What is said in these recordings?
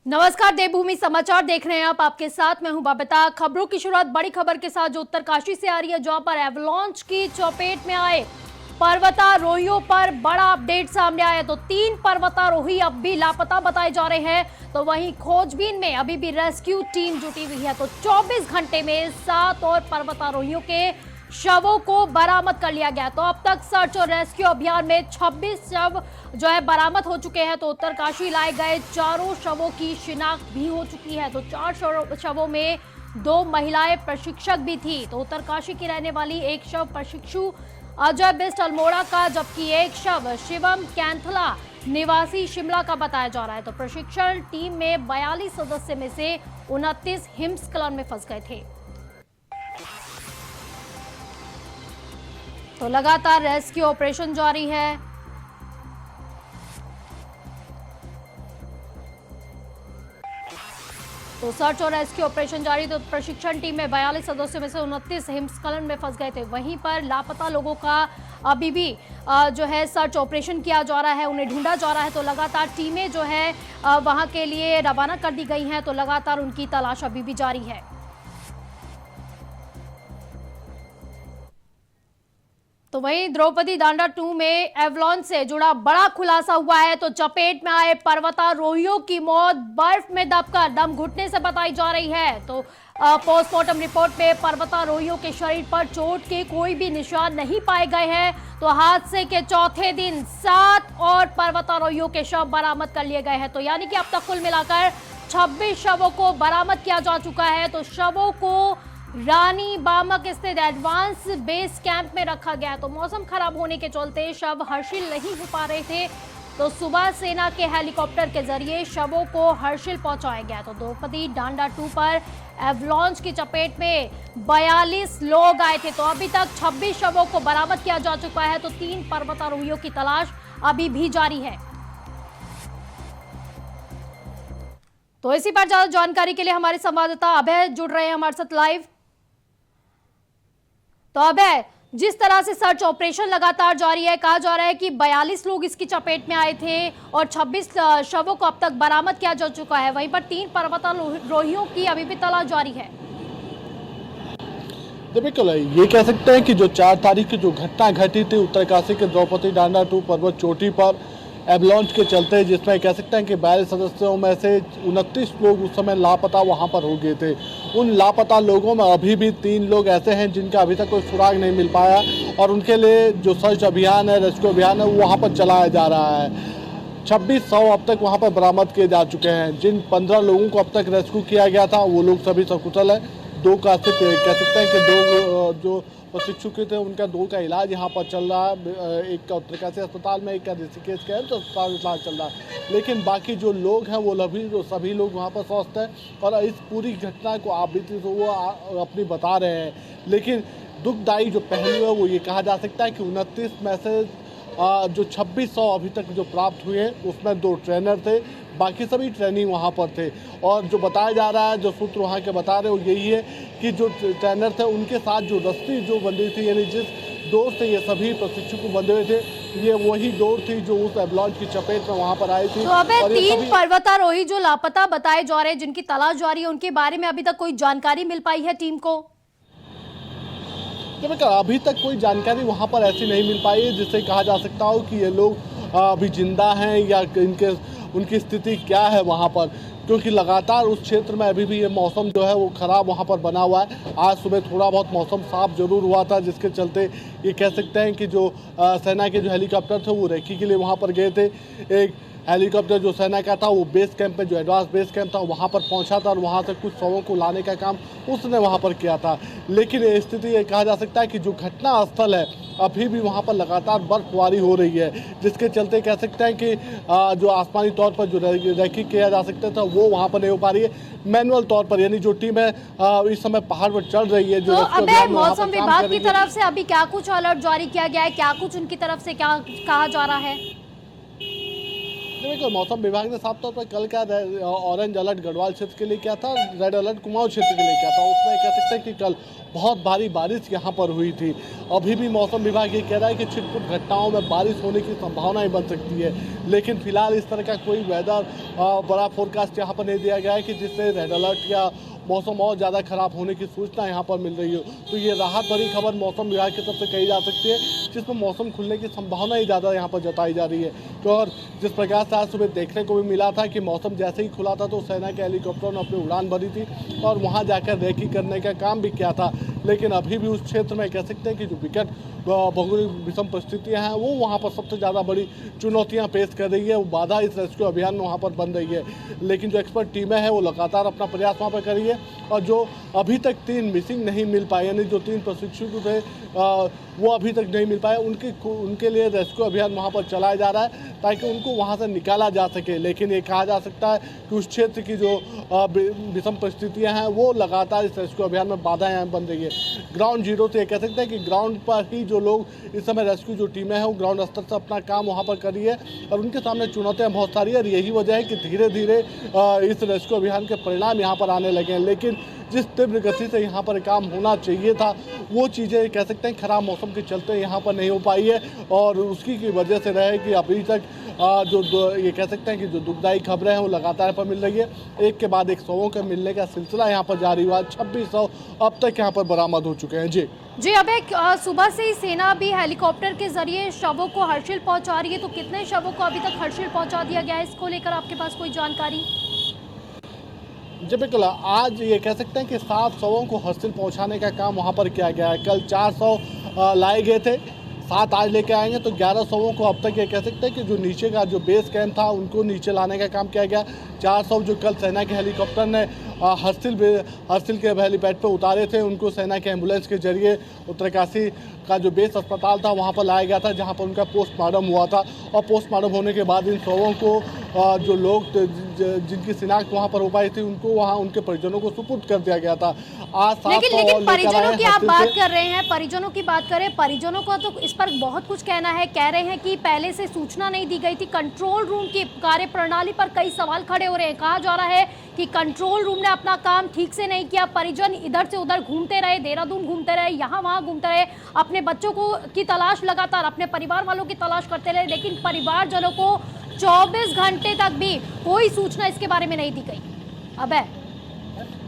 नमस्कार, देवभूमि समाचार देख रहे हैं आप। आपके साथ मैं हूं बबीता। खबरों की शुरुआत बड़ी खबर के साथ जो उत्तरकाशी से आ रही है, जहां पर एवलांच की चपेट में आए पर्वतारोहियों पर बड़ा अपडेट सामने आया। तो 3 पर्वतारोही अब भी लापता बताए जा रहे हैं। तो वहीं खोजबीन में अभी भी रेस्क्यू टीम जुटी हुई है। तो 24 घंटे में 7 और पर्वतारोहियों के शवों को बरामद कर लिया गया। तो अब तक सर्च और रेस्क्यू अभियान में 26 शव जो है बरामद हो चुके हैं। तो उत्तरकाशी लाए गए 4 शवों की शिनाख्त भी हो चुकी है। तो 4 शवों में 2 महिलाएं प्रशिक्षक भी थी। तो उत्तरकाशी की रहने वाली एक शव प्रशिक्षु अजय बिस्ट अल्मोड़ा का, जबकि एक शव शिवम कैंथला निवासी शिमला का बताया जा रहा है। तो प्रशिक्षण टीम में 42 सदस्य में से 29 हिमस्खलन में फंस गए थे। तो लगातार रेस्क्यू ऑपरेशन जारी है। तो सर्च और रेस्क्यू ऑपरेशन जारी। तो प्रशिक्षण टीम में 42 सदस्यों में से 29 हिमस्खलन में फंस गए थे। वहीं पर लापता लोगों का अभी भी जो है सर्च ऑपरेशन किया जा रहा है, उन्हें ढूंढा जा रहा है। तो लगातार टीमें जो है वहां के लिए रवाना कर दी गई हैं। तो लगातार उनकी तलाश अभी भी जारी है। तो वहीं द्रौपदी डांडा 2 में एवलांच से जुड़ा बड़ा खुलासा हुआ है। तो चपेट में आए पर्वतारोहियों की मौत बर्फ में दबकर दम घुटने से बताई जा रही है। तो पोस्टमार्टम रिपोर्ट में पर्वतारोहियों के शरीर पर चोट के कोई भी निशान नहीं पाए गए हैं। तो हादसे के चौथे दिन 7 और पर्वतारोहियों के शव बरामद कर लिए गए हैं। तो यानी कि अब तक कुल मिलाकर 26 शवों को बरामद किया जा चुका है। तो शवों को रानी बामक स्थित एडवांस बेस कैंप में रखा गया। तो मौसम खराब होने के चलते शव हर्षिल नहीं हो पा रहे थे। तो सुबह सेना के हेलीकॉप्टर के जरिए शवों को हर्षिल पहुंचाया गया। तो द्रौपदी डांडा 2 पर एवलांच की चपेट में 42 लोग आए थे। तो अभी तक 26 शवों को बरामद किया जा चुका है। तो 3 पर्वतारोहियों की तलाश अभी भी जारी है। तो इसी पर ज्यादा जानकारी के लिए हमारे संवाददाता अभय जुड़ रहे हैं हमारे साथ लाइव। तो अभय, जिस तरह से सर्च ऑपरेशन लगातार जारी है, कहा जा रहा है कि 42 लोग इसकी चपेट में आए थे और 26 शवों को अब तक बरामद किया जा चुका है। वहीं पर 3 पर्वतारोहियों की अभी भी तलाश जारी है। बिल्कुल, ये कह सकते हैं कि जो 4 तारीख की जो घटना घटी थी उत्तरकाशी के द्रौपदी डांडा 2 पर्वत चोटी पर एवलांच के चलते, जिसमें कह सकते हैं कि 42 सदस्यों में से 29 लोग उस समय लापता वहां पर हो गए थे। उन लापता लोगों में अभी भी 3 लोग ऐसे हैं जिनका अभी तक कोई सुराग नहीं मिल पाया और उनके लिए जो सर्च अभियान है, रेस्क्यू अभियान है, वो वहाँ पर चलाया जा रहा है। 26 शव अब तक वहाँ पर बरामद किए जा चुके हैं। जिन 15 लोगों को अब तक रेस्क्यू किया गया था वो लोग सभी सकुशल है। 2 का कह सकते हैं कि 2 जो प्रशिक्षु थे उनका 2 का इलाज यहाँ पर चल रहा है। एक का उत्तरकाशी अस्पताल में, एक का ऋषिकेश के तो अस्पताल इलाज चल रहा है। लेकिन बाकी जो लोग हैं वो सभी लोग वहाँ पर स्वस्थ हैं और इस पूरी घटना को आप भी वो अपनी बता रहे हैं। लेकिन दुखदायी जो पहलू है वो ये कहा जा सकता है कि 29 में से जो 2600 अभी तक जो प्राप्त हुए हैं उसमें 2 ट्रेनर थे, बाकी सभी ट्रेनिंग वहाँ पर थे। और जो बताया जा रहा है, जो सूत्र वहाँ के बता रहे हो यही है कि जो ट्रेनर थे उनके साथ जो रस्सी जो बंधी थी, यानी जिस डोर से ये सभी प्रशिक्षु को बंधे हुए थे, ये वही डोर थी जो उस एवलांच की चपेट में वहाँ पर आई थी। तो अबे 3 पर्वतारोही जो लापता बताए जा रहे हैं, जिनकी तलाश जारी है, उनके बारे में अभी तक कोई जानकारी मिल पाई है टीम को? अभी तक कोई जानकारी वहाँ पर ऐसी नहीं मिल पाई है जिससे कहा जा सकता हो कि ये लोग अभी जिंदा हैं या उनकी स्थिति क्या है वहाँ पर, क्योंकि लगातार उस क्षेत्र में अभी भी ये मौसम जो है वो ख़राब वहाँ पर बना हुआ है। आज सुबह थोड़ा बहुत मौसम साफ जरूर हुआ था, जिसके चलते ये कह सकते हैं कि जो सेना के जो हेलीकॉप्टर थे वो रेकी के लिए वहाँ पर गए थे। एक हेलीकॉप्टर जो सेना का था वो बेस कैंप में, जो एडवांस बेस कैंप था वहाँ पर पहुँचा था और वहाँ से कुछ शवों को लाने का काम उसने वहाँ पर किया था। लेकिन ये स्थिति ये कहा जा सकता है कि जो घटना स्थल है अभी भी वहाँ पर लगातार बर्फबारी हो रही है, जिसके चलते कह सकते हैं कि जो आसमानी तौर पर जो रेकी किया जा सकता था वो वहाँ पर नहीं हो पा रही है। मैनुअल तौर पर यानी जो टीम है इस समय पहाड़ पर चढ़ रही है। जो अबे मौसम विभाग की तरफ से अभी क्या कुछ अलर्ट जारी किया गया है, क्या कुछ उनकी तरफ से क्या कहा जा रहा है? देखिए मौसम विभाग ने साफ तौर पर कल का ऑरेंज अलर्ट गढ़वाल क्षेत्र के लिए क्या था, रेड अलर्ट कुमाऊं क्षेत्र के लिए क्या था, उसमें कह सकते हैं कि कल बहुत भारी बारिश यहाँ पर हुई थी। अभी भी मौसम विभाग ये कह रहा है कि छिटपुट घटनाओं में बारिश होने की संभावनाएं बन सकती है, लेकिन फिलहाल इस तरह का कोई वेदर बड़ा फोरकास्ट यहाँ पर नहीं दिया गया है कि जिससे रेड अलर्ट या मौसम और ज़्यादा खराब होने की सूचना यहाँ पर मिल रही हो। तो ये राहत भरी खबर मौसम विभाग की तरफ से कही जा सकती है, जिसमें मौसम खुलने की संभावना ही ज़्यादा यहाँ पर जताई जा रही है। तो और जिस प्रकार से आज सुबह देखने को भी मिला था कि मौसम जैसे ही खुला था तो सेना के हेलीकॉप्टर ने अपनी उड़ान भरी थी और वहाँ जाकर रेकी करने का काम भी किया था, लेकिन अभी भी उस क्षेत्र में कह सकते हैं कि जो विकट भौगोलिक विषम परिस्थितियाँ हैं वो वहाँ पर सबसे ज़्यादा बड़ी चुनौतियाँ पेश कर रही है। वो बाधा इस रेस्क्यू अभियान में वहाँ पर बन रही है, लेकिन जो एक्सपर्ट टीमें हैं वो लगातार अपना प्रयास वहाँ पर कर रही है। और जो अभी तक 3 मिसिंग नहीं मिल पाए, यानी जो 3 प्रशिक्षु थे वो अभी तक नहीं मिल पाए, उनके लिए रेस्क्यू अभियान वहाँ पर चलाया जा रहा है ताकि उनको वहाँ से निकाला जा सके। लेकिन ये कहा जा सकता है कि उस क्षेत्र की जो विषम परिस्थितियाँ हैं वो लगातार इस रेस्क्यू अभियान में बाधाएं बन रही है। ग्राउंड जीरो से ये कह सकते हैं कि ग्राउंड पर ही जो लोग इस समय रेस्क्यू जो टीमें हैं वो ग्राउंड स्तर से अपना काम वहाँ पर कर रही है और उनके सामने चुनौतियाँ बहुत सारी है। और यही वजह है कि धीरे धीरे इस रेस्क्यू अभियान के परिणाम यहाँ पर आने लगे हैं, लेकिन जिस तीव्र गति से यहाँ पर काम होना चाहिए था वो चीज़ें कह सकते हैं खराब मौसम के चलते यहाँ पर नहीं हो पाई है। और उसकी की वजह से रहे कि अभी तक ये कह सकते हैं कि जो दुखदायी खबरें हैं वो लगातार पर मिल रही है। एक के बाद एक शवों के मिलने का सिलसिला यहाँ पर जारी हुआ। 26 शव अब तक यहाँ पर बरामद हो चुके हैं। जी अब एक सुबह से ही सेना भी हेलीकॉप्टर के जरिए शवों को हर्षिल पहुंचा रही है, तो कितने शवों को अभी तक हर्षिल पहुंचा दिया गया है, इसको लेकर आपके पास कोई जानकारी? जी बिल्कुल, आज ये कह सकते हैं कि 7 शवों को हर्षिल पहुंचाने का काम वहां पर किया गया है। कल 4 शव लाए गए थे, 7 आज लेके आएंगे, तो 11 शवों को अब तक ये कह सकते हैं कि जो नीचे का जो बेस कैंप था उनको नीचे लाने का काम किया गया। 4 शव जो कल सेना के हेलीकॉप्टर ने हर्षिल के हेलीपैड पर उतारे थे, उनको सेना के एम्बुलेंस के जरिए उत्तरकाशी का जो बेस अस्पताल था वहाँ पर लाया गया था, जहाँ पर उनका पोस्टमार्टम हुआ था। और पोस्टमार्टम होने के बाद इन शवों को जो लोग जिनकी शिनाख्त वहाँ पर हो पाई थी उनको वहाँ उनके परिजनों को सुपुर्द कर दिया गया था। आज लेकिन परिजनों की आप बात कर रहे हैं, परिजनों की बात करें, परिजनों को तो इस पर बहुत कुछ कहना है। कह रहे हैं कि पहले से सूचना नहीं दी गई थी, कंट्रोल रूम की कार्य प्रणाली पर कई सवाल खड़े हो रहे हैं। कहा जा रहा है कि कंट्रोल रूम ने अपना काम ठीक से नहीं किया, परिजन इधर से उधर घूमते रहे, देहरादून घूमते रहे, यहाँ वहाँ घूमते रहे, अपने बच्चों को की तलाश लगातार अपने परिवार वालों की तलाश करते रहे, लेकिन परिवारजनों को 24 घंटे तक भी कोई सूचना इसके बारे में नहीं दी गई। अब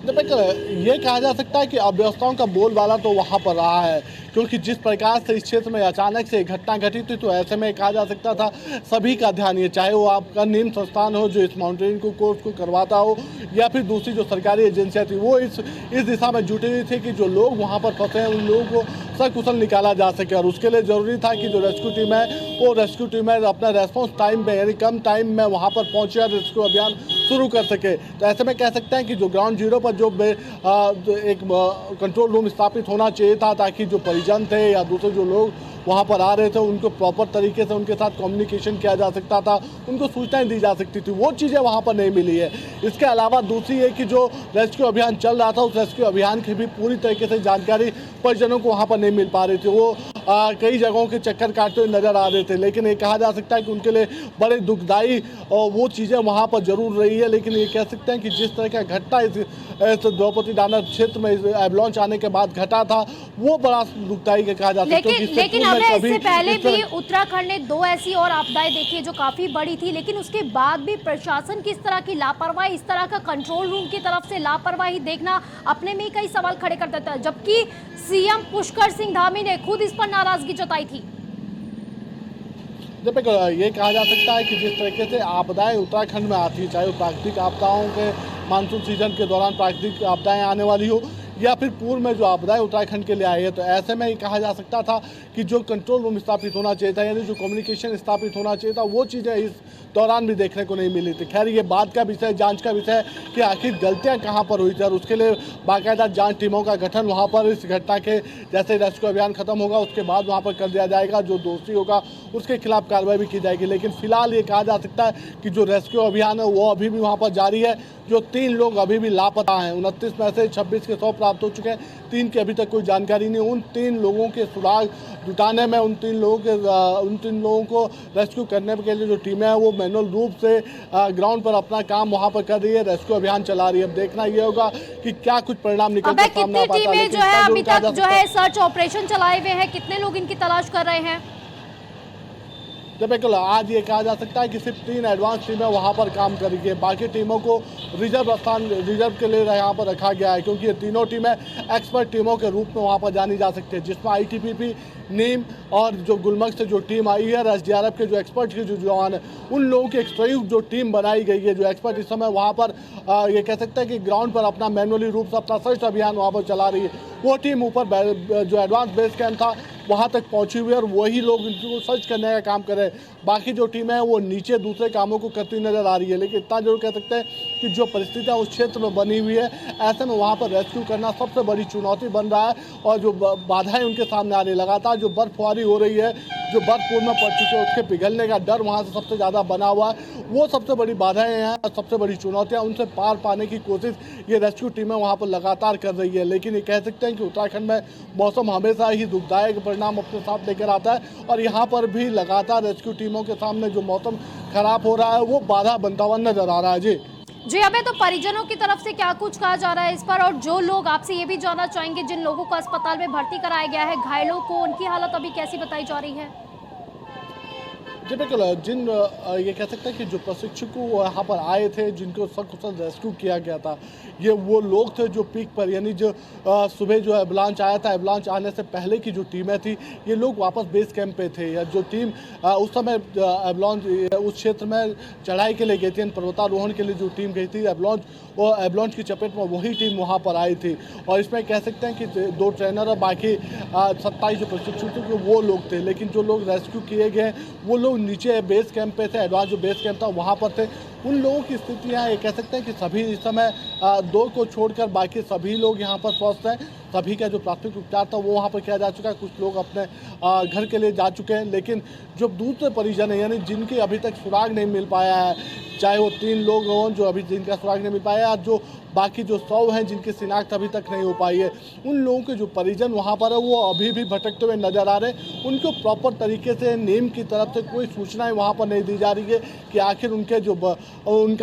ये कहा जा सकता है कि अव्यवस्थाओं का बोलबाला तो वहाँ पर रहा है, क्योंकि जिस प्रकार से इस क्षेत्र में अचानक से घटना घटी थी तो ऐसे में कहा जा सकता था सभी का ध्यान, ये चाहे वो आपका निम्न संस्थान हो जो इस माउंटेनिंग कोर्स को करवाता हो या फिर दूसरी जो सरकारी एजेंसियाँ थी, वो इस दिशा में जुटी हुई थी कि जो लोग वहाँ पर फंसे हैं उन लोगों को सकुशल निकाला जा सके। और उसके लिए ज़रूरी था कि जो रेस्क्यू टीम है वो रेस्क्यू टीम है अपना रेस्पॉन्स टाइम में, यानी कम टाइम में वहाँ पर पहुँचे और रेस्क्यू अभियान शुरू कर सके। तो ऐसे में कह सकते हैं कि जो ग्राउंड जीरो पर जो एक कंट्रोल रूम स्थापित होना चाहिए था, ताकि जो परिजन थे या दूसरे जो लोग वहाँ पर आ रहे थे उनको प्रॉपर तरीके से उनके साथ कम्युनिकेशन किया जा सकता था, उनको सूचनाएं दी जा सकती थी, वो चीज़ें वहाँ पर नहीं मिली है। इसके अलावा दूसरी है कि जो रेस्क्यू अभियान चल रहा था उस रेस्क्यू अभियान की भी पूरी तरीके से जानकारी परिजनों को वहाँ पर नहीं मिल पा रही थी। वो कई जगहों के चक्कर काटते हुए नजर आ रहे थे, लेकिन ये कहा जा सकता है कि उनके लिए बड़े दुखदायी वो चीज़ें वहाँ पर जरूर रही है। लेकिन ये कह सकते हैं कि जिस तरह का घटना इस द्रौपदी डांडा क्षेत्र में एवलांच आने के बाद घटा था वो बड़ा दुखदायी कहा जा सकता है। लेकिन हमें इससे पहले भी उत्तराखंड ने 2 ऐसी और आपदाएं देखी जो काफी बड़ी थी, लेकिन उसके बाद भी प्रशासन की इस तरह की लापरवाही, इस तरह का कंट्रोल रूम की तरफ से लापरवाही देखना अपने में कई सवाल खड़े कर देता है, जबकि सीएम पुष्कर सिंह धामी ने खुद इस पर नाराजगी जताई थी। ये कहा जा सकता है कि जिस तरीके से आपदाएं उत्तराखंड में आती है, चाहे वो प्राकृतिक आपदाओं के मानसून सीजन के दौरान प्राकृतिक आपदाएं आने वाली हो या फिर पूर्व में जो आपदाएं उत्तराखंड के लिए आई है, तो ऐसे में ही कहा जा सकता था कि जो कंट्रोल रूम स्थापित होना चाहिए था, यानी जो कम्युनिकेशन स्थापित होना चाहिए था, वो चीज़ें इस दौरान भी देखने को नहीं मिली थी। खैर ये बात का विषय, जांच का विषय है कि आखिर गलतियां कहां पर हुई थी, और उसके लिए बाकायदा जांच टीमों का गठन वहां पर इस घटना के जैसे रेस्क्यू अभियान खत्म होगा उसके बाद वहां पर कर दिया जाएगा। जो दोषी होगा उसके खिलाफ कार्रवाई भी की जाएगी। लेकिन फिलहाल ये कहा जा सकता है कि जो रेस्क्यू अभियान है वो अभी भी वहाँ पर जारी है। जो 3 लोग अभी भी लापता हैं, 29 में से 26 के शव प्राप्त हो चुके हैं, 3 की अभी तक कोई जानकारी नहीं। उन 3 लोगों के सुराग जुटाने में, उन तीन लोगों को रेस्क्यू करने के लिए जो टीमें हैं वो मैनुअल रूप से ग्राउंड पर अपना काम वहां पर कर रही है, रेस्क्यू अभियान चला रही है। अब देखना ये होगा कि क्या कुछ परिणाम निकल कर सामने आ पाता है। टीमें जो है अभी तक जो है सर्च ऑपरेशन चलाए हुए हैं, कितने लोग इनकी तलाश कर रहे हैं? बिल्कुल, आज ये कहा जा सकता है कि सिर्फ 3 एडवांस टीमें वहां पर काम कर रही है, बाकी टीमों को रिजर्व के लिए यहाँ पर रखा गया है, क्योंकि ये तीनों टीमें एक्सपर्ट टीमों के रूप में वहां पर जानी जा सकती है, जिसमें ITBP, नीम और जो गुलमर्ग से जो टीम आई है, SDRF के जो एक्सपर्ट के जो जवान है, उन लोगों की एक संयुक्त जो टीम बनाई गई है, जो एक्सपर्ट इस समय वहाँ पर ये कह सकते हैं कि ग्राउंड पर अपना मैनुअली रूप से अपना सर्च अभियान वहाँ पर चला रही है। वो टीम ऊपर जो एडवांस बेस कैंप था वहाँ तक पहुँची हुई है और वही लोग इनको सर्च करने का काम कर रहे हैं। बाकी जो टीम है वो नीचे दूसरे कामों को करती नजर आ रही है, लेकिन इतना जरूर कह सकते हैं कि जो परिस्थितियाँ उस क्षेत्र में बनी हुई है, ऐसे में वहाँ पर रेस्क्यू करना सबसे बड़ी चुनौती बन रहा है। और जो बाधाएं उनके सामने आ रही है, लगातार जो बर्फबारी हो रही है, जो बर्फ पूल में पड़ चुके हैं, उसके पिघलने का डर वहाँ से सबसे ज़्यादा बना हुआ है, वो सबसे बड़ी बाधाएं हैं और सबसे बड़ी चुनौतियाँ, उनसे पार पाने की कोशिश ये रेस्क्यू टीमें वहाँ पर लगातार कर रही है। लेकिन ये कह सकते हैं कि उत्तराखंड में मौसम हमेशा ही दुखदायक परिणाम अपने साथ लेकर आता है और यहाँ पर भी लगातार रेस्क्यू टीमों के सामने जो मौसम खराब हो रहा है वो बाधा बनता हुआ नजर आ रहा है। जी अबे, तो परिजनों की तरफ से क्या कुछ कहा जा रहा है इस पर? और जो लोग आपसे ये भी जानना चाहेंगे, जिन लोगों को अस्पताल में भर्ती कराया गया है, घायलों को उनकी हालत अभी कैसी बताई जा रही है? जी बिल्कुल, जिन ये कह सकते हैं कि जो प्रशिक्षु यहाँ पर आए थे, जिनको सकुशल रेस्क्यू किया गया था, ये वो लोग थे जो पीक पर, यानी जो सुबह जो एवलांच आया था, एवलांच आने से पहले की जो टीमें थी, ये लोग वापस बेस कैंप पे थे। या जो टीम उस समय एवलांच उस क्षेत्र में चढ़ाई के लिए गई थी, पर्वतारोहण के लिए जो टीम गई थी एवलांच की चपेट में वही टीम वहाँ पर आई थी। और इसमें कह सकते हैं कि 2 ट्रेनर और बाकी 27 जो प्रशिक्षु थे वो लोग थे। लेकिन जो लोग रेस्क्यू किए गए वो लोग नीचे बेस कैंप पे थे, एडवांस जो बेस कैंप था वहाँ पर थे। उन लोगों की स्थितियाँ ये कह सकते हैं कि सभी इस समय 2 को छोड़कर बाकी सभी लोग यहाँ पर स्वस्थ हैं। सभी का जो प्राथमिक उपचार था वो वहाँ पर किया जा चुका है। कुछ लोग अपने घर के लिए जा चुके हैं, लेकिन जो दूसरे परिजन हैं, यानी जिनके अभी तक सुराग नहीं मिल पाया है, चाहे वो 3 लोग हों जो अभी जिनका सुराग नहीं मिल पाया है, जो बाकी जो 100 हैं जिनकी शिनाख्त अभी तक नहीं हो पाई है, उन लोगों के जो परिजन वहाँ पर है वो अभी भी भटकते हुए नजर आ रहे हैं। उनको प्रॉपर तरीके से नीम की तरफ से कोई सूचनाएं वहाँ पर नहीं दी जा रही है कि आखिर उनका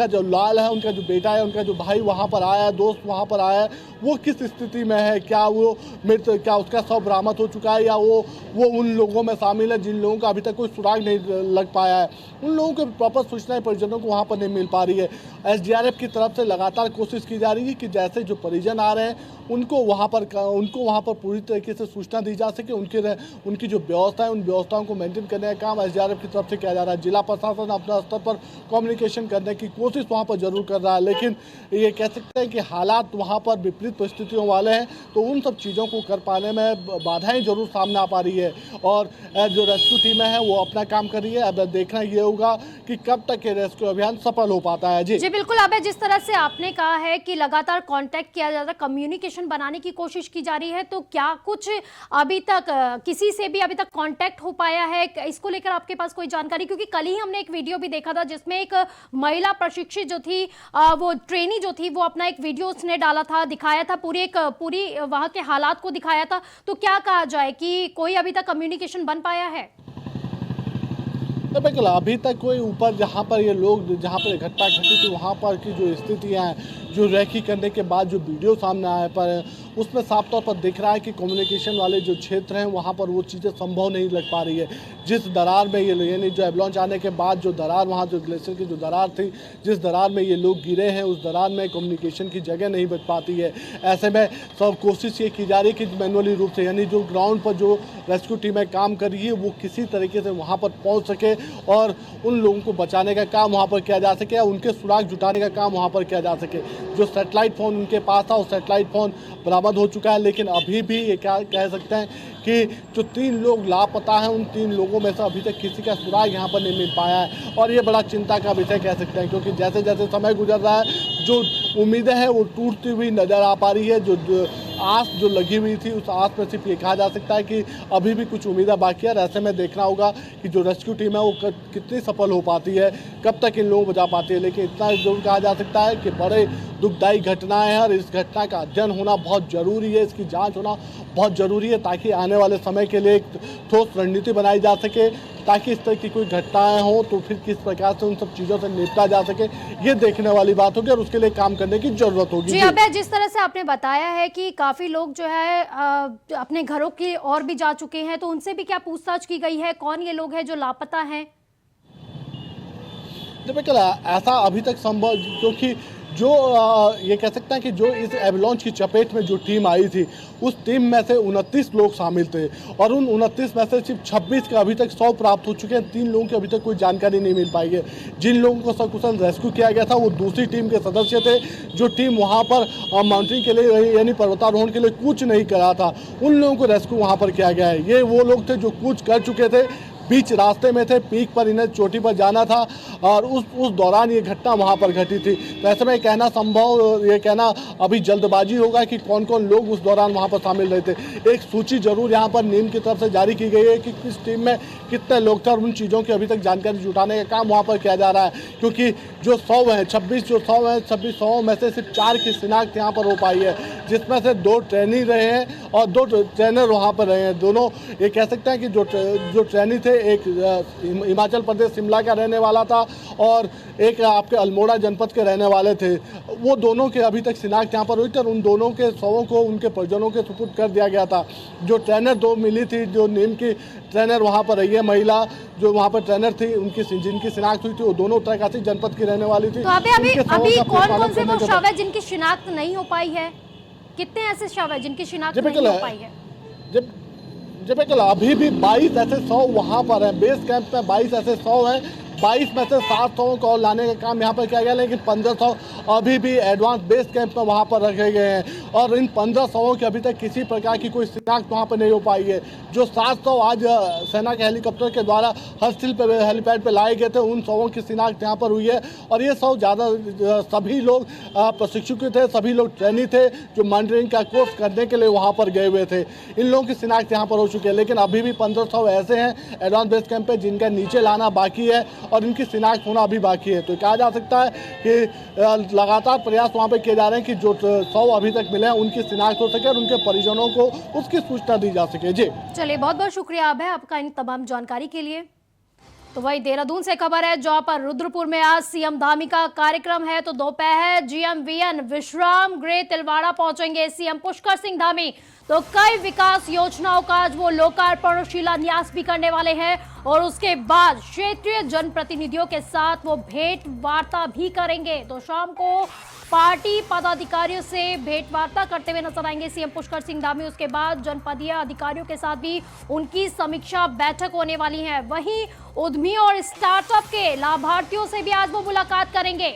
जो लाल है, उनका जो बेटा है, उनका जो भाई वहाँ पर आया है, दोस्त वहाँ पर आया है, वो किस स्थिति में है, क्या वो मृत, क्या उसका शव बरामद हो चुका है या वो उन लोगों में शामिल है जिन लोगों का अभी तक कोई सुराग नहीं लग पाया है। उन लोगों को प्रॉपर सूचनाएं परिजनों को वहाँ पर नहीं मिल पा रही है। SDRF की तरफ से लगातार कोशिश की जा रही है कि जैसे जो परिजन आ रहे हैं उनको वहाँ पर पूरी तरीके से सूचना दी जा सके। उनकी जो व्यवस्था है, उन व्यवस्थाओं को मेंटेन करने का काम SDRF की तरफ से किया जा रहा है। जिला प्रशासन अपने स्तर पर कम्युनिकेशन करने की कोशिश वहाँ पर जरूर कर रहा है, लेकिन ये कह सकते हैं कि हालात वहाँ पर विपरीत परिस्थितियों वाले हैं, तो उन सब चीज़ों को कर पाने में बाधाएं जरूर सामने आ पा रही है। और जो रेस्क्यू टीमें हैं वो अपना काम कर रही है। अब देखना ये होगा कि कब तक ये रेस्क्यू अभियान सफल हो पाता है। जी बिल्कुल। अब जिस तरह से आपने कहा है कि लगातार कांटेक्ट किया जा रहा है, कम्युनिकेशन बनाने की कोशिश की जा रही है, तो क्या कुछ अभी तक किसी से भी अभी तक कांटेक्ट हो पाया है? इसको लेकर आपके पास कोई जानकारी? क्योंकि कल ही हमने एक वीडियो भी देखा था जिसमें एक महिला प्रशिक्षित जो थी, वो ट्रेनी जो थी, वो अपना एक वीडियो उसने डाला था, दिखाया था, पूरी वहां के हालात को दिखाया था। तो क्या कहा जाए कि कोई अभी तक कम्युनिकेशन बन पाया है? तो बिल्कुल, अभी तक कोई ऊपर जहाँ पर ये लोग जहाँ पर घटना घटी थी वहाँ पर की जो स्थितियाँ हैं, जो रेकी करने के बाद जो वीडियो सामने आए पर उसमें साफ तौर पर दिख रहा है कि कम्युनिकेशन वाले जो क्षेत्र हैं वहाँ पर वो चीज़ें संभव नहीं लग पा रही है। जिस दरार में ये यानी जो एवलांच आने के बाद जो दरार, वहाँ जो ग्लेशियर की जो दरार थी, जिस दरार में ये लोग गिरे हैं, उस दरार में कम्युनिकेशन की जगह नहीं बच पाती है। ऐसे में सब कोशिश ये की जा रही है कि मैनुअली रूप से, यानी जो ग्राउंड पर जो रेस्क्यू टीमें काम कर रही है वो किसी तरीके से वहाँ पर पहुँच सके और उन लोगों को बचाने का काम वहाँ पर किया जा सके या उनके सुराग जुटाने का काम वहाँ पर किया जा सके। जो सैटेलाइट फ़ोन उनके पास था, वो सैटेलाइट फ़ोन बरामद हो चुका है, लेकिन अभी भी ये क्या कह सकते हैं कि जो 3 लोग लापता हैं, उन 3 लोगों में से अभी तक किसी का सुराग यहाँ पर नहीं मिल पाया है। और ये बड़ा चिंता का विषय कह सकते हैं, क्योंकि जैसे जैसे समय गुजर रहा है जो उम्मीदें हैं वो टूटती हुई नज़र आ पा रही है। जो आस जो लगी हुई थी उस आस में सिर्फ ये कहा जा सकता है कि अभी भी कुछ उम्मीदें बाकी है। ऐसे में देखना होगा कि जो रेस्क्यू टीम है वो कितनी सफल हो पाती है, कब तक इन लोगों को बचा पाती है। लेकिन इतना जरूर कहा जा सकता है कि बड़े दुखदायी घटनाएं हैं और इस घटना का अध्ययन होना बहुत ज़रूरी है, इसकी जांच होना बहुत ज़रूरी है, ताकि आने वाले समय के लिए एक ठोस रणनीति बनाई जा सके, ताकि इस तरह की कोई घटनाएं हो तो फिर किस प्रकार से उन सब चीज़ों से निपटा जा सके, ये देखने वाली बात होगी और उसके लिए काम करने की जरूरत होगी। जी अभय, जिस तरह से आपने बताया है कि काफी लोग जो है अपने घरों की ओर भी जा चुके हैं, तो उनसे भी क्या पूछताछ की गई है? कौन ये लोग हैं जो लापता हैं? देखिए ऐसा अभी तक संभव, क्योंकि जो ये कह सकते हैं कि जो इस एवलांच की चपेट में जो टीम आई थी उस टीम में से 29 लोग शामिल थे और उन 29 में से सिर्फ 26 का अभी तक 100 प्राप्त हो चुके हैं। 3 लोगों की अभी तक कोई जानकारी नहीं मिल पाई है। जिन लोगों को सकुशल रेस्क्यू किया गया था वो दूसरी टीम के सदस्य थे, जो टीम वहाँ पर माउंटेनिंग के लिए यानी पर्वतारोहण के लिए कूच नहीं करा था, उन लोगों को रेस्क्यू वहाँ पर किया गया है। ये वो लोग थे जो कूच कर चुके थे, बीच रास्ते में थे, पीक पर इन्हें चोटी पर जाना था और उस दौरान ये घटना वहाँ पर घटी थी। तो ऐसे में कहना संभव, ये कहना अभी जल्दबाजी होगा कि कौन कौन लोग उस दौरान वहाँ पर शामिल रहे थे। एक सूची जरूर यहाँ पर नीम की तरफ से जारी की गई है कि किस टीम में कितने लोग थे और उन चीज़ों की अभी तक जानकारी जुटाने का काम वहाँ पर किया जा रहा है, क्योंकि जो 100 हैं 26 जो 100 हैं 26 में से सिर्फ 4 की शिनाख्त यहाँ पर हो पाई है, जिसमें से 2 ट्रेनी रहे हैं और 2 ट्रेनर वहाँ पर रहे हैं। दोनों ये कह सकते हैं कि जो ट्रेनी थे, एक हिमाचल प्रदेश शिमला का रहने वाला था और एक आपके अल्मोड़ा जनपद के रहने वाले थे। वो दोनों के अभी तक शिनाख्त यहाँ पर हुई थी और उन दोनों के शवों को उनके परिजनों के सुपुर्द कर दिया गया था। जो ट्रेनर 2 मिली थी, जो नीम की ट्रेनर वहाँ पर रही है महिला, जो वहाँ पर ट्रेनर थी, उनकी जिनकी शिनाख्त हुई थी वो दोनों उत्तरकाशी जनपद की रहने वाली थी। तो अभी कौन कौन से वो शव है जिनकी शिनाख्त नहीं हो पाई है? कितने ऐसे शव है जिनकी शिनाख्त नहीं हो पाई है? जब अभी भी 22 ऐसे 100 वहाँ पर हैं, बेस कैंप में 22 ऐसे 100 हैं। 22 में से 700 को लाने का काम यहाँ पर किया गया, लेकिन 1500 अभी भी एडवांस बेस कैंप में वहाँ पर रखे गए हैं और इन 1500 की अभी तक किसी प्रकार की कोई शिनाख्त वहाँ पर नहीं हो पाई है। जो 700 आज सेना के हेलीकॉप्टर के द्वारा हर्षिल पे हेलीपैड पे लाए गए थे, उन 100 की शिनाख्त यहाँ पर हुई है और ये 100 ज़्यादा सभी लोग प्रशिक्षु थे, सभी लोग ट्रेनी थे जो माउंटेनियरिंग का कोर्स करने के लिए वहाँ पर गए हुए थे। इन लोगों की शिनाख्त यहाँ पर हो चुकी है, लेकिन अभी भी 1500 ऐसे हैं एडवांस बेस कैंप पे जिनका नीचे लाना बाकी है और इनकी शिनाख्त होना अभी बाकी है। तो कहा जा सकता है कि लगातार प्रयास वहाँ पे किए जा रहे हैं कि जो 100 अभी तक मिले हैं उनकी शिनाख्त हो सके और उनके परिजनों को उसकी सूचना दी जा सके। जी चलिए, बहुत बहुत शुक्रिया अभय आपका इन तमाम जानकारी के लिए। तो वही देहरादून से खबर है, जहां पर रुद्रपुर में आज सीएम धामी का कार्यक्रम है। तो दोपहर जीएमवीएन विश्राम गृह तिलवाड़ा पहुंचेंगे सीएम पुष्कर सिंह धामी। तो कई विकास योजनाओं का आज वो लोकार्पण और शिलान्यास भी करने वाले हैं और उसके बाद क्षेत्रीय जनप्रतिनिधियों के साथ वो भेंट वार्ता भी करेंगे। तो शाम को पार्टी पदाधिकारियों से भेंट वार्ता करते हुए नजर आएंगे सीएम पुष्कर सिंह धामी। उसके बाद जनपदीय अधिकारियों के साथ भी उनकी समीक्षा बैठक होने वाली है। वहीं उद्यमी और स्टार्टअप के लाभार्थियों से भी आज वो मुलाकात करेंगे।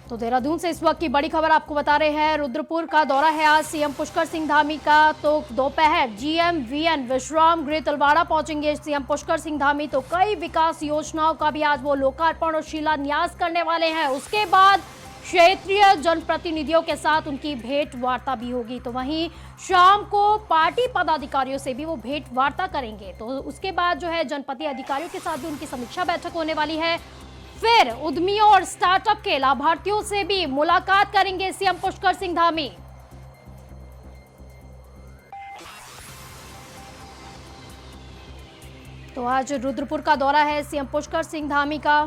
तो देहरादून से इस वक्त की बड़ी खबर आपको बता रहे हैं, रुद्रपुर का दौरा है आज सीएम पुष्कर सिंह धामी का। तो दोपहर जीएमवीएन विश्राम गृह तिलवाड़ा पहुंचेंगे सीएम पुष्कर सिंह धामी। तो कई विकास योजनाओं का भी आज वो लोकार्पण और शिलान्यास करने वाले हैं। उसके बाद क्षेत्रीय जनप्रतिनिधियों के साथ उनकी भेंट वार्ता भी होगी। तो वहीं शाम को पार्टी पदाधिकारियों से भी वो भेंट वार्ता करेंगे। तो उसके बाद जो है जनपदीय अधिकारियों के साथ भी उनकी समीक्षा बैठक होने वाली है। फिर उद्यमियों और स्टार्टअप के लाभार्थियों से भी मुलाकात करेंगे सीएम पुष्कर सिंह धामी। तो आज रुद्रपुर का दौरा है सीएम पुष्कर सिंह धामी का।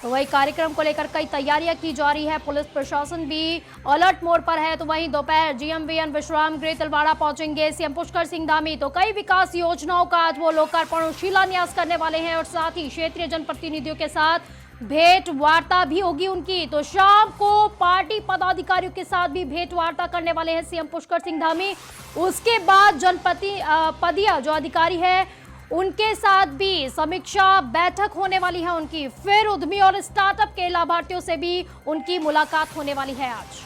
तो वही कार्यक्रम को लेकर कई तैयारियां की जा रही है, पुलिस प्रशासन भी अलर्ट मोड पर है। तो वहीं दोपहर जीएमवीएन विश्राम गृह तिलवाड़ा पहुंचेंगे सीएम पुष्कर सिंह धामी। तो कई विकास योजनाओं का आज वो लोकार्पण और शिलान्यास करने वाले हैं और साथ ही क्षेत्रीय जनप्रतिनिधियों के साथ भेंट वार्ता भी होगी उनकी। तो शाम को पार्टी पदाधिकारियों के साथ भी भेंट वार्ता करने वाले हैं सीएम पुष्कर सिंह धामी। उसके बाद जनपदीय जो अधिकारी है उनके साथ भी समीक्षा बैठक होने वाली है उनकी। फिर उद्यमी और स्टार्टअप के लाभार्थियों से भी उनकी मुलाकात होने वाली है आज।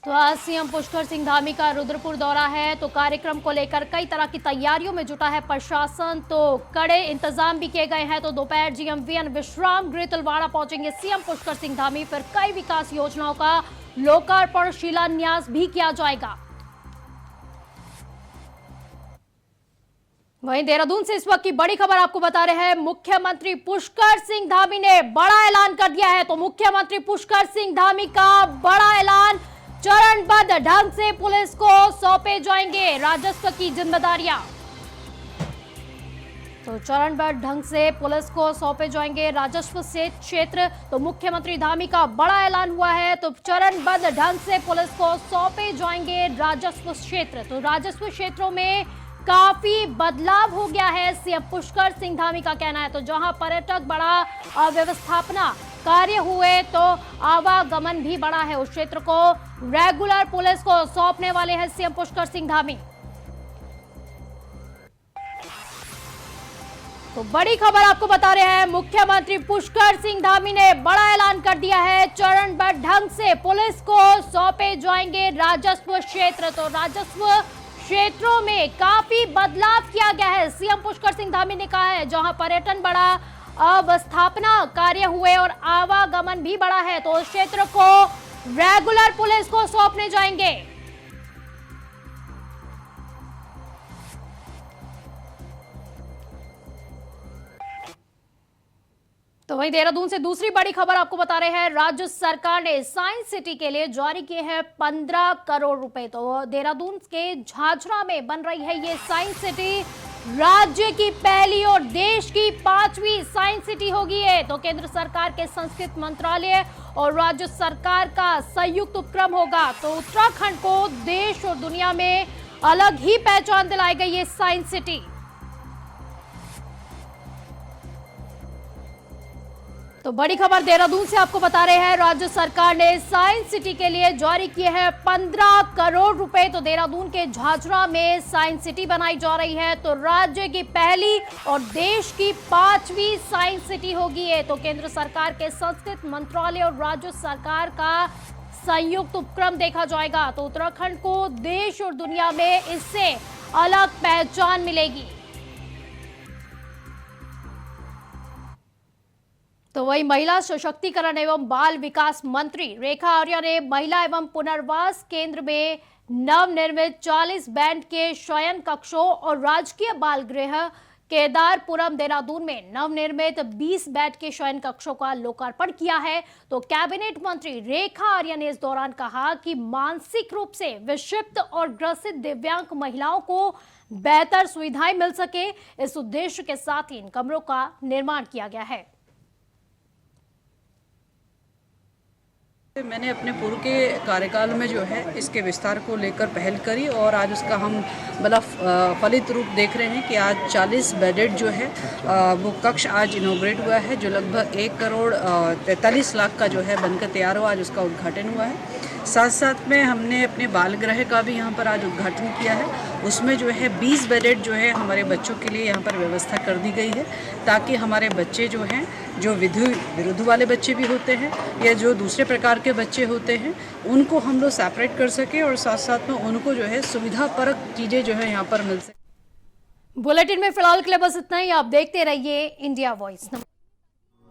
तो तो आज सीएम पुष्कर सिंह धामी का रुद्रपुर दौरा है, तो कार्यक्रम को लेकर कई तरह की तैयारियों में जुटा है प्रशासन। तो कड़े इंतजाम भी किए गए हैं। तो दोपहर जीएमवीएन विश्राम गृह तिलवाड़ा पहुंचेंगे सीएम पुष्कर सिंह धामी। फिर कई विकास योजनाओं का लोकार्पण शिलान्यास भी किया जाएगा। वहीं देहरादून से इस वक्त की बड़ी खबर आपको बता रहे हैं, मुख्यमंत्री पुष्कर सिंह धामी ने बड़ा ऐलान कर दिया है। तो मुख्यमंत्री पुष्कर सिंह धामी का बड़ा ऐलान, चरणबद्ध ढंग से पुलिस को सौंपे जाएंगे राजस्व की जिम्मेदारियां। तो चरणबद्ध ढंग से पुलिस को सौंपे जाएंगे राजस्व से क्षेत्र। तो मुख्यमंत्री धामी का बड़ा ऐलान हुआ है। तो चरणबद्ध ढंग से पुलिस को सौंपे जाएंगे राजस्व क्षेत्र। तो राजस्व क्षेत्रों में काफी बदलाव हो गया है, सीएम पुष्कर सिंह धामी का कहना है। तो जहां पर्यटक बड़ा अव्यवस्थापना कार्य हुए, तो आवागमन भी बढ़ा है। उस क्षेत्र को रेगुलर पुलिस को सौंपने वाले हैं सीएम पुष्कर सिंह धामी। तो बड़ी खबर आपको बता रहे हैं, मुख्यमंत्री पुष्कर सिंह धामी ने बड़ा ऐलान कर दिया है, चरणबद्ध ढंग से पुलिस को सौंपे जाएंगे राजस्व क्षेत्र। तो राजस्व क्षेत्रों में काफी बदलाव किया गया है, सीएम पुष्कर सिंह धामी ने कहा है। जहां पर्यटन बढ़ा, अवस्थापना कार्य हुए और आवागमन भी बढ़ा है, तो उस क्षेत्र को रेगुलर पुलिस को सौंपने जाएंगे। तो वहीं देहरादून से दूसरी बड़ी खबर आपको बता रहे हैं, राज्य सरकार ने साइंस सिटी के लिए जारी किए हैं 15 करोड़ रुपए। तो देहरादून के झाझरा में बन रही है ये साइंस सिटी, राज्य की पहली और देश की 5वीं साइंस सिटी होगी ये। तो केंद्र सरकार के संस्कृति मंत्रालय और राज्य सरकार का संयुक्त उपक्रम होगा। तो उत्तराखंड को देश और दुनिया में अलग ही पहचान दिलाई गई ये साइंस सिटी। तो बड़ी खबर देहरादून से आपको बता रहे हैं, राज्य सरकार ने साइंस सिटी के लिए जारी किए हैं 15 करोड़ रुपए। तो देहरादून के झाझरा में साइंस सिटी बनाई जा रही है। तो राज्य की पहली और देश की 5वीं साइंस सिटी होगी ये। तो केंद्र सरकार के संस्कृति मंत्रालय और राज्य सरकार का संयुक्त उपक्रम देखा जाएगा। तो उत्तराखंड को देश और दुनिया में इससे अलग पहचान मिलेगी। तो वही महिला सशक्तिकरण एवं बाल विकास मंत्री रेखा आर्या ने महिला एवं पुनर्वास केंद्र में नवनिर्मित 40 बेड के शयन कक्षों और राजकीय बाल गृह केदारपुरम देहरादून में नवनिर्मित 20 बेड के शयन कक्षों का लोकार्पण किया है। तो कैबिनेट मंत्री रेखा आर्या ने इस दौरान कहा कि मानसिक रूप से विक्षिप्त और ग्रसित दिव्यांग महिलाओं को बेहतर सुविधाएं मिल सके, इस उद्देश्य के साथ ही इन कमरों का निर्माण किया गया है। मैंने अपने पूर्व के कार्यकाल में जो है इसके विस्तार को लेकर पहल करी और आज उसका हम बड़ा फलित रूप देख रहे हैं कि आज 40 बेडेड जो है वो कक्ष आज इनॉग्रेट हुआ है, जो लगभग 1 करोड़ 43 लाख का जो है बनकर तैयार हुआ। आज उसका उद्घाटन हुआ है। साथ साथ में हमने अपने बाल गृह का भी यहाँ पर आज उद्घाटन किया है। उसमें जो है 20 बेडेड जो है हमारे बच्चों के लिए यहाँ पर व्यवस्था कर दी गई है, ताकि हमारे बच्चे जो हैं, जो विरुद्ध वाले बच्चे भी होते हैं या जो दूसरे प्रकार के बच्चे होते हैं, उनको हम लोग सेपरेट कर सके और साथ साथ में उनको जो है सुविधापरक चीज़ें जो है यहाँ पर मिल सके। बुलेटिन में फिलहाल के लिए बस इतना ही। आप देखते रहिए इंडिया वॉइस।